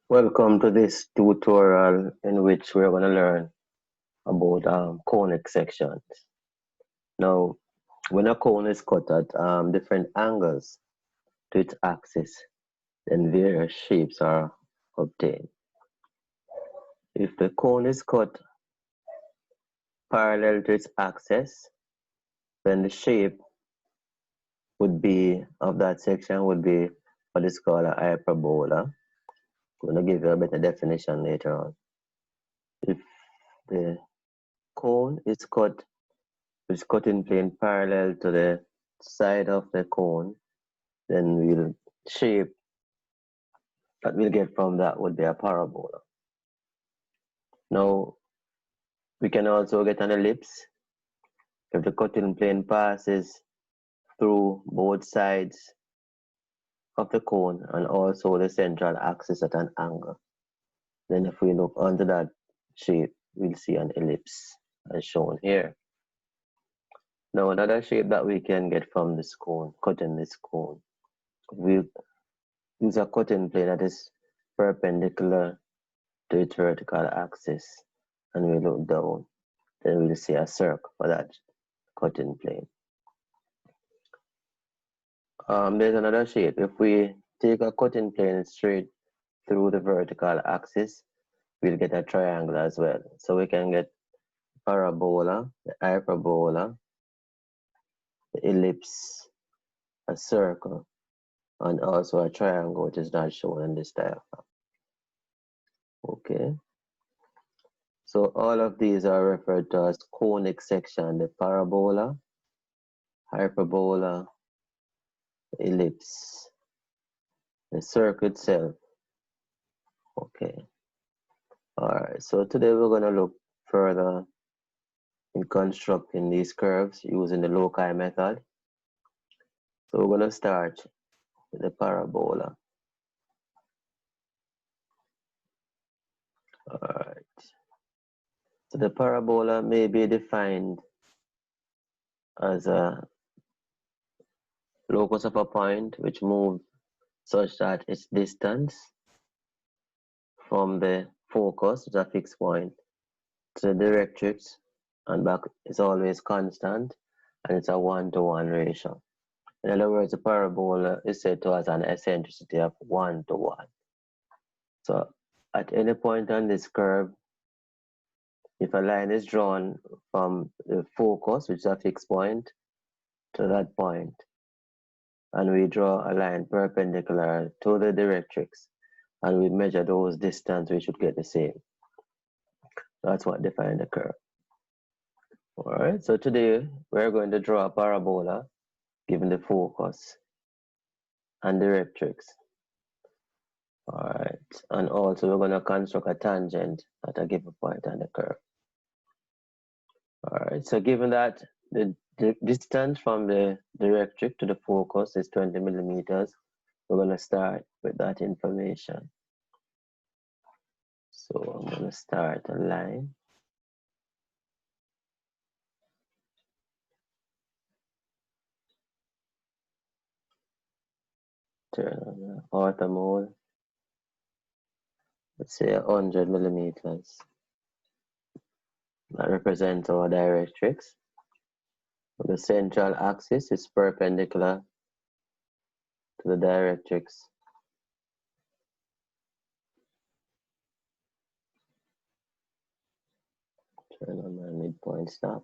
Welcome to this tutorial in which we're going to learn about conic sections. Now, when a cone is cut at different angles to its axis, then various shapes are obtained. If the cone is cut parallel to its axis, then the shape would be of that section would be what is called a hyperbola. I'm going to give you a better definition later on. If the cone is cut which cut in plane parallel to the side of the cone, then we'll shape that we'll get from that would be a parabola. Now, we can also get an ellipse if the cutting plane passes through both sides of the cone and also the central axis at an angle. Then if we look onto that shape, we'll see an ellipse as shown here. Now, another shape that we can get from this cone, cutting this cone, we'll use a cutting plane that is perpendicular to its vertical axis, and we look down, then we'll see a circle for that cutting plane. There's another shape. If we take a cutting plane straight through the vertical axis, we'll get a triangle as well. So we can get parabola, the hyperbola, the ellipse, a circle, and also a triangle, which is not shown in this diagram. Okay. So all of these are referred to as conic section, the parabola, hyperbola, the ellipse, the circle itself. Okay. All right. So today we're going to look further in constructing these curves using the loci method. So we're going to start with the parabola. All right. So the parabola may be defined as a locus of a point which moves such that its distance from the focus, which is a fixed point, to the directrix and back is always constant, and it's a 1-to-1 ratio. In other words, the parabola is said to have an eccentricity of 1-to-1. So at any point on this curve, if a line is drawn from the focus, which is a fixed point, to that point, and we draw a line perpendicular to the directrix, and we measure those distance, we should get the same. That's what defines the curve. All right, so today we're going to draw a parabola given the focus and directrix. All right, and also we're going to construct a tangent at a given point on the curve. All right, so given that the distance from the directrix to the focus is 20 millimeters, we're going to start with that information. So I'm going to start a line. Turn on the ortho mode. Let's say 100 millimeters. That represents our directrix. The central axis is perpendicular to the directrix. Turn on my midpoint stop.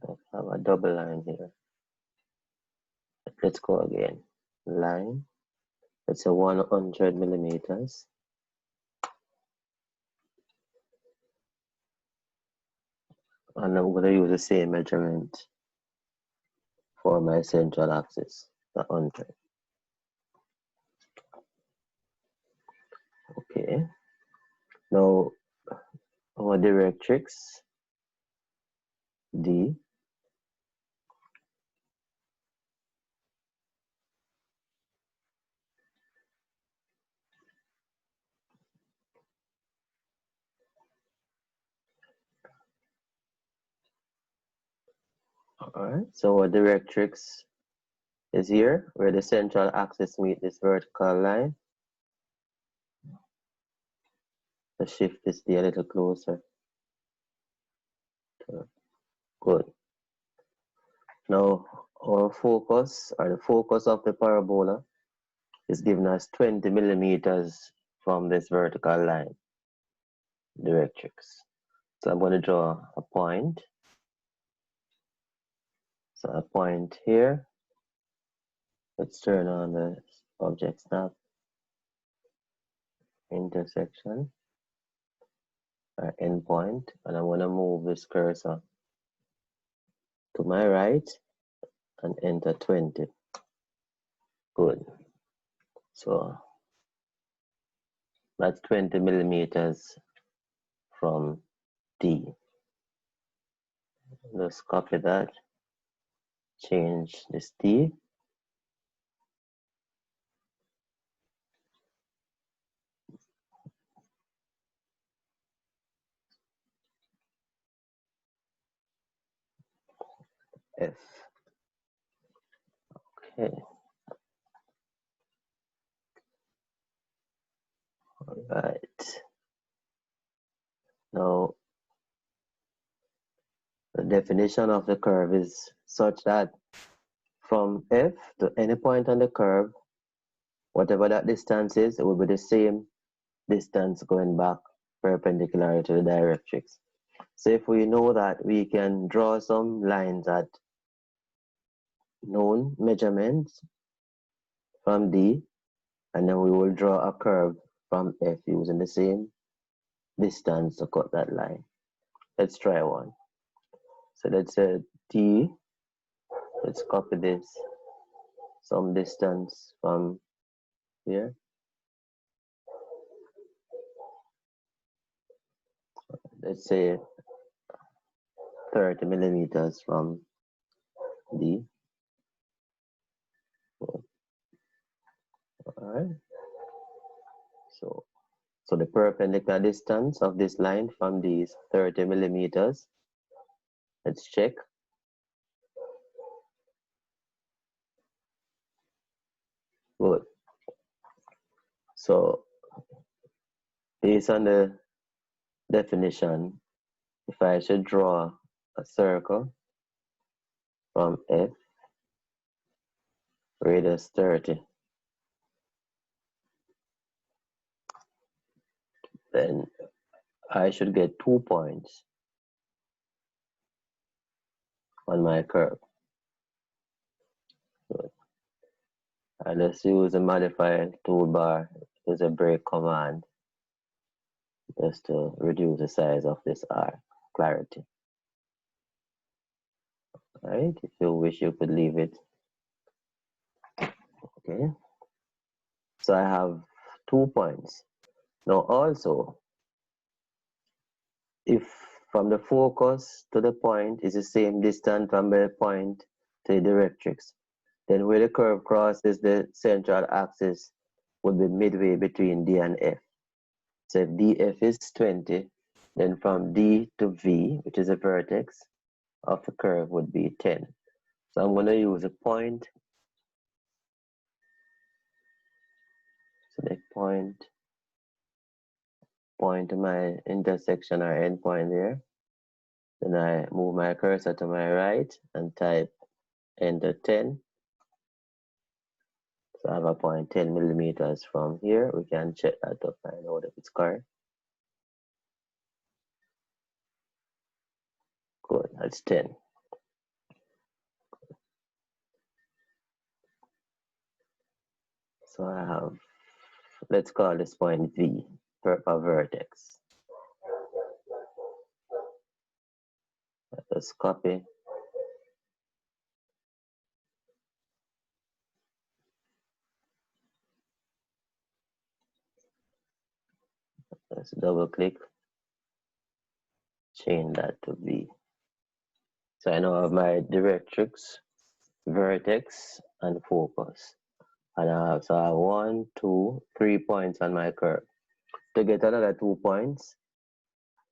So I have a double line here. Let's go again. Line. Let's say 100 millimeters. And I'm going to use the same measurement for my central axis, the 100. Okay. Now, our directrix, D, Alright, so our directrix is here where the central axis meet this vertical line. The shift is a little closer. Good. Now our focus, or the focus of the parabola, is given as 20 millimeters from this vertical line, directrix. So I'm going to draw a point. So a point here. Let's turn on the object snap intersection, or endpoint, and I'm going to move this cursor to my right and enter 20. Good. So that's 20 millimeters from D. Let's copy that, change this D. F. Okay. All right. Now, the definition of the curve is such that from F to any point on the curve, whatever that distance is, it will be the same distance going back perpendicular to the directrix. So if we know that, we can draw some lines at known measurements from D, and then we will draw a curve from F using the same distance to cut that line. Let's try one. So let's say D, let's copy this, some distance from here. Let's say 30 millimeters from D. All right. So the perpendicular distance of this line from D is 30 millimeters. Let's check. Good. So based on the definition, if I should draw a circle from F, radius 30, then I should get 2 points on my curve. Good. I just use the modifier toolbar, use a break command just to reduce the size of this R, clarity. All right, if you wish, you could leave it. Okay, so I have 2 points. Now also, if from the focus to the point is the same distance from the point to the directrix, then where the curve crosses the central axis would be midway between D and F. So if DF is 20, then from D to V, which is a vertex of the curve, would be 10. So I'm going to use a point, select point, point to my intersection or endpoint there. Then I move my cursor to my right and type enter 10. So I have a point 10 millimeters from here. We can check that to find out if it's correct. Good, that's 10. So I have, let's call this point V, a vertex. Let's copy. Let's double click, change that to V. So I now have my directrix, vertex, and focus. And I have 1, 2, 3 points on my curve. To get another 2 points,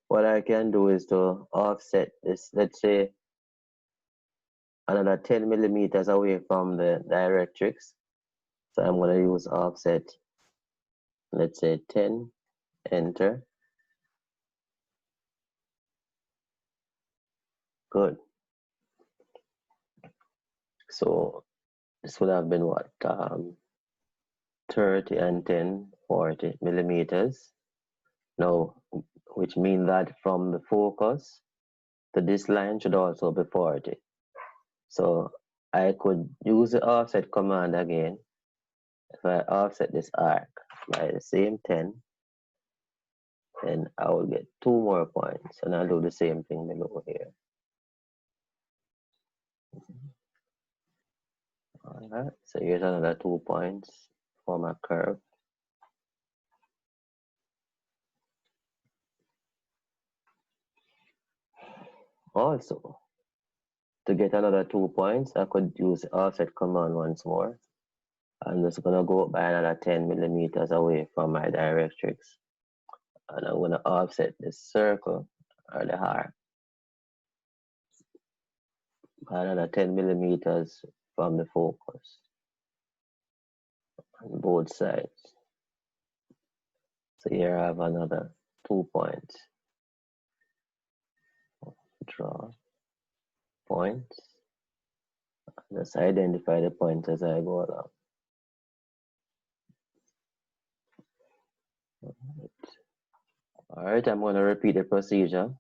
what I can do is to offset this. Let's say another 10 millimeters away from the directrix. So I'm going to use offset, let's say 10, enter. Good. So this would have been what? 30 and 10, 40 millimeters. Now, which means that from the focus to this line should also be 40. So I could use the offset command again. If I offset this arc by the same 10, then I will get 2 more points, and I'll do the same thing below here. All right, so here's another 2 points for my curve. Also, to get another 2 points, I could use the offset command once more. I'm just gonna go by another 10 millimeters away from my directrix, and I'm gonna offset this circle or the arc by another 10 millimeters from the focus on both sides. So here I have another 2 points. Draw points. Just identify the points as I go along. All right, I'm going to repeat the procedure.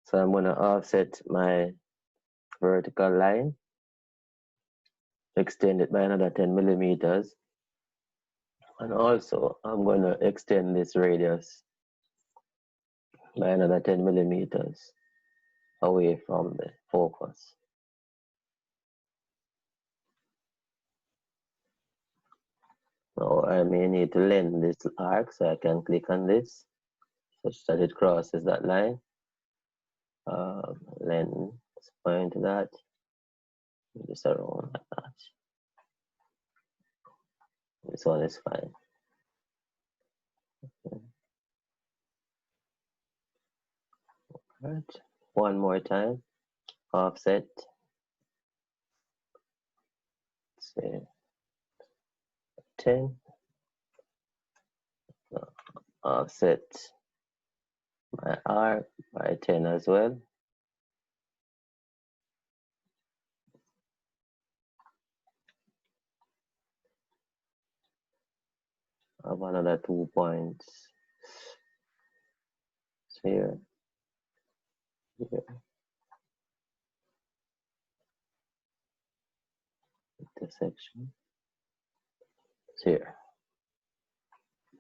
So I'm going to offset my vertical line, extend it by another 10 millimeters. And also, I'm going to extend this radius by another 10 millimeters away from the focus. Now I may need to lengthen this arc, so I can click on this such that it crosses that line. Lengthen, let's point to that, just around like that. This one is fine. Okay. All right, one more time, offset, say 10, offset my arc by 10 as well. I have another 2 points here, here, intersection, here.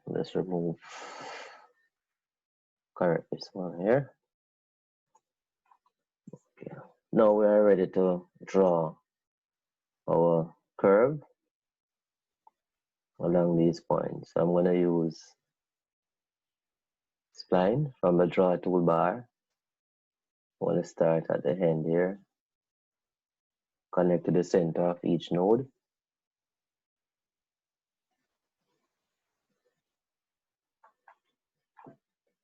Let's remove, correct this one here. Okay. Now we are ready to draw our curve along these points. I'm going to use spline from the draw toolbar. I want to start at the end here, connect to the center of each node.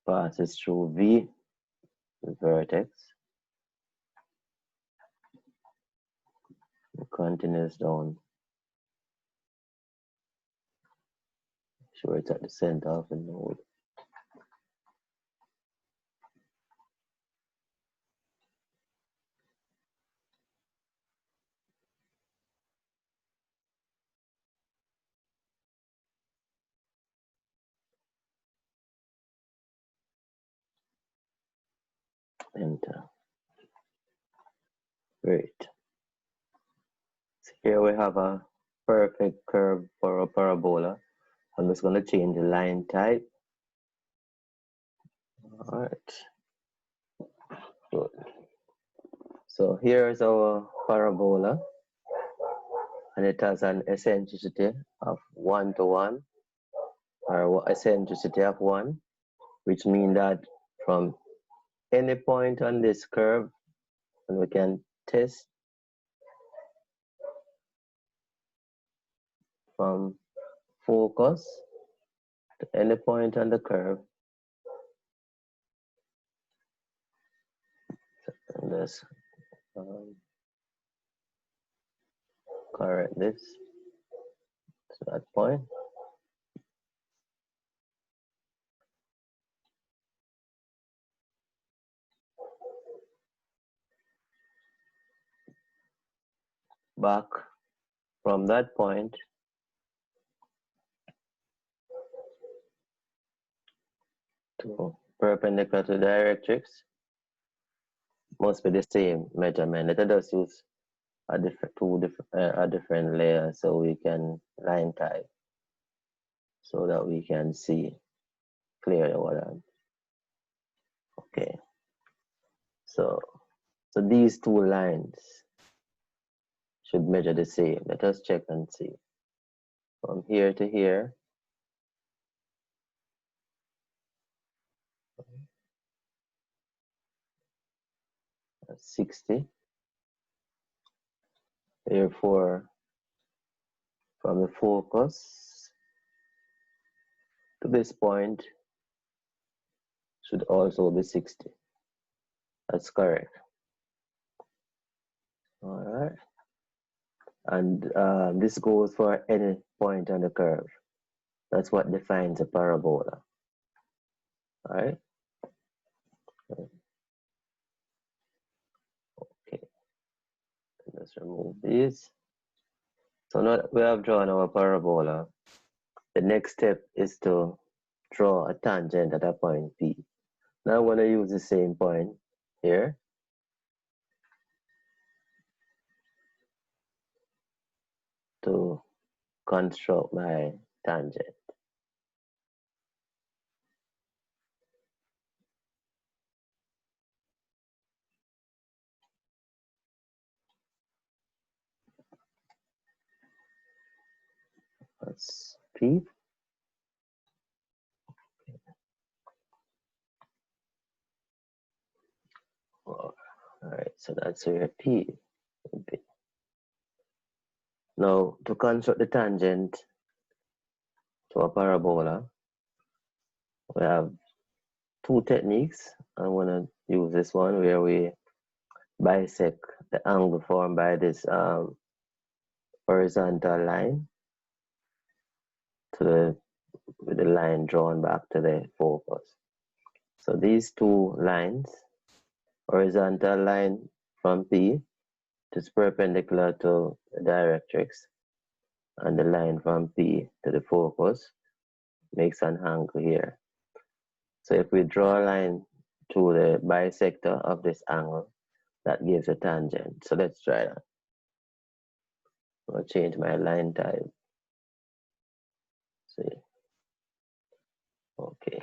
Passes through V, the vertex. It continues down. Sure it's at the center of the node. Enter. Great. So here we have a perfect curve for a parabola. I'm just going to change the line type. All right. Good. So here is our parabola, and it has an eccentricity of 1 to 1, or eccentricity of 1, which means that from any point on this curve, and we can test from focus to any point on the curve, and this correct this to that point. Back from that point to perpendicular to directrix must be the same measurement. Let us just use a different layer so we can line type so that we can see clearly what I'm. Okay. So these two lines should measure the same. Let us check and see. From here to here, 60. Therefore, from the focus to this point should also be 60. That's correct. All right. And this goes for any point on the curve. That's what defines a parabola. All right. Okay. Let's remove these. So now that we have drawn our parabola, the next step is to draw a tangent at a point P. Now I'm going to use the same point here. To construct my tangent. That's P. All right, so that's where P would be. Now, to construct the tangent to a parabola, we have two techniques. I'm going to use this one where we bisect the angle formed by this horizontal line to with the line drawn back to the focus. So these two lines, horizontal line from P, is perpendicular to the directrix, and the line from P to the focus makes an angle here. So if we draw a line to the bisector of this angle, that gives a tangent. So let's try that. I'll change my line type. See. Okay.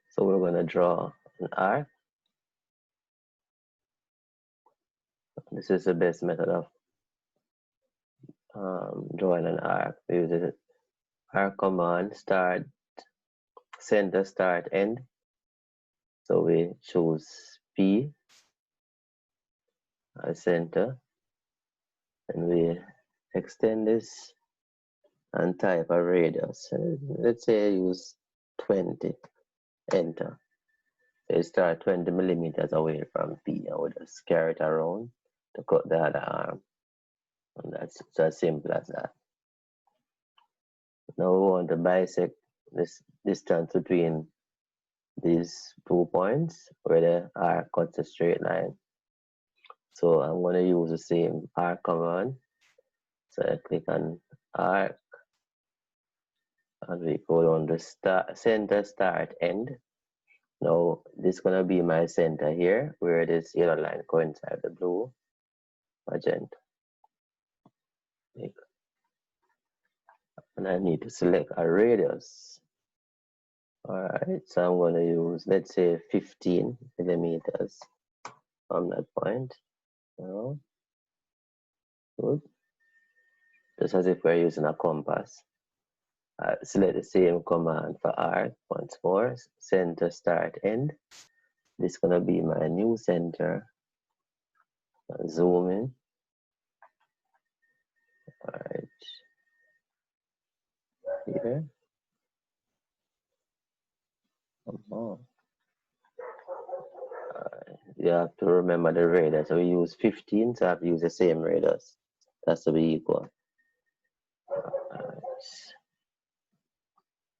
So we're going to draw an arc. This is the best method of drawing an arc. We use the arc command, start, center, start, end. So we choose P as center, and we extend this and type a radius. Let's say I use 20, enter. So you start 20 millimeters away from P, and we just carry it around to cut the other arm. And that's as simple as that. Now we want to bisect this distance between these 2 points where the arc cuts a straight line. So I'm going to use the same arc command. So I click on arc, and we go down the center, start, end. Now this is going to be my center here where this yellow line coincides with the blue, magenta. And I need to select a radius. All right, so I'm going to use, let's say, 15 millimeters from that point. Good. Just as if we're using a compass. Select the same command for arc once more. Center, start, end. This is going to be my new center. Zoom in. All right. Here. You have to remember the radius. So we use 15, so I have to use the same radius has to be equal. Alright.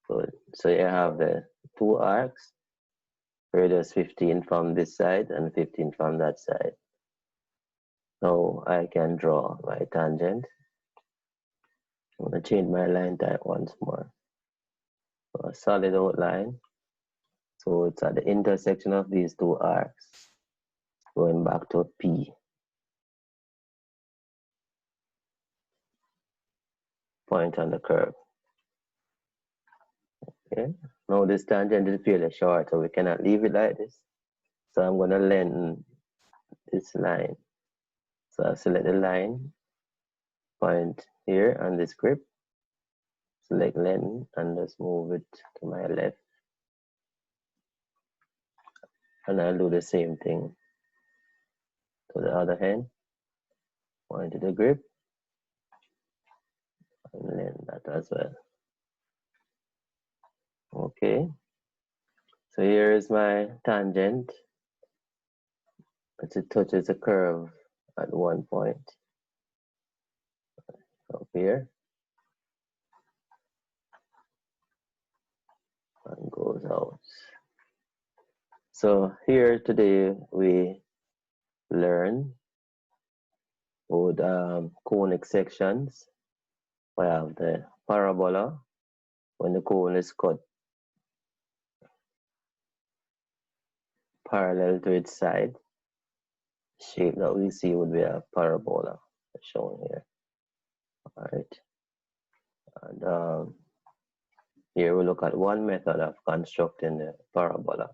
Good. So you have the two arcs, radius 15 from this side and 15 from that side. Now I can draw my tangent. I'm going to change my line type once more. So a solid outline. So it's at the intersection of these two arcs, going back to P. Point on the curve. Okay. Now this tangent is fairly short, so we cannot leave it like this. So I'm going to lengthen this line. So I select the line, point here on this grip, select length, and just move it to my left. And I'll do the same thing to the other hand. Point to the grip, and lengthen that as well. Okay. So here is my tangent. It touches the curve at one point up here and goes out. So here today we learn about conic sections. We have the parabola when the cone is cut parallel to its side. Shape that we see would be a parabola shown here. All right. And here we look at one method of constructing the parabola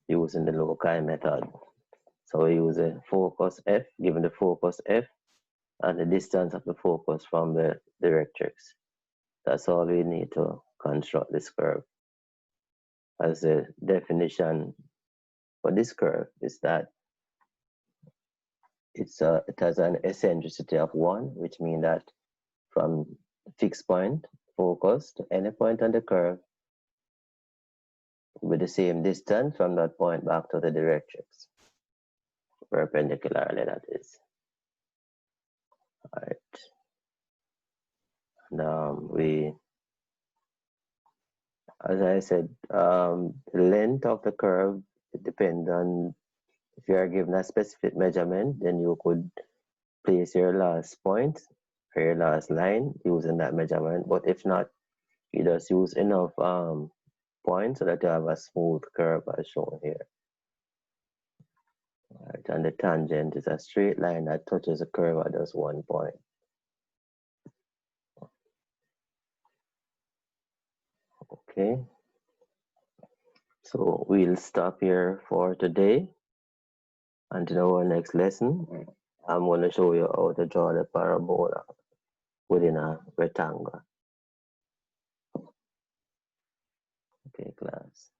using the loci method. So we use a focus F, given the focus F and the distance of the focus from the directrix. That's all we need to construct this curve. As a definition for this curve is that it has an eccentricity of 1, which means that from fixed point, focus, to any point on the curve with the same distance from that point back to the directrix, perpendicularly that is. All right. And as I said, the length of the curve, it depends on, if you are given a specific measurement, then you could place your last point or your last line using that measurement. But if not, you just use enough points so that you have a smooth curve as shown here. All right, and the tangent is a straight line that touches the curve at just one point. Okay, so we'll stop here for today. Until our next lesson, I'm going to show you how to draw the parabola within a rectangle. Okay, class.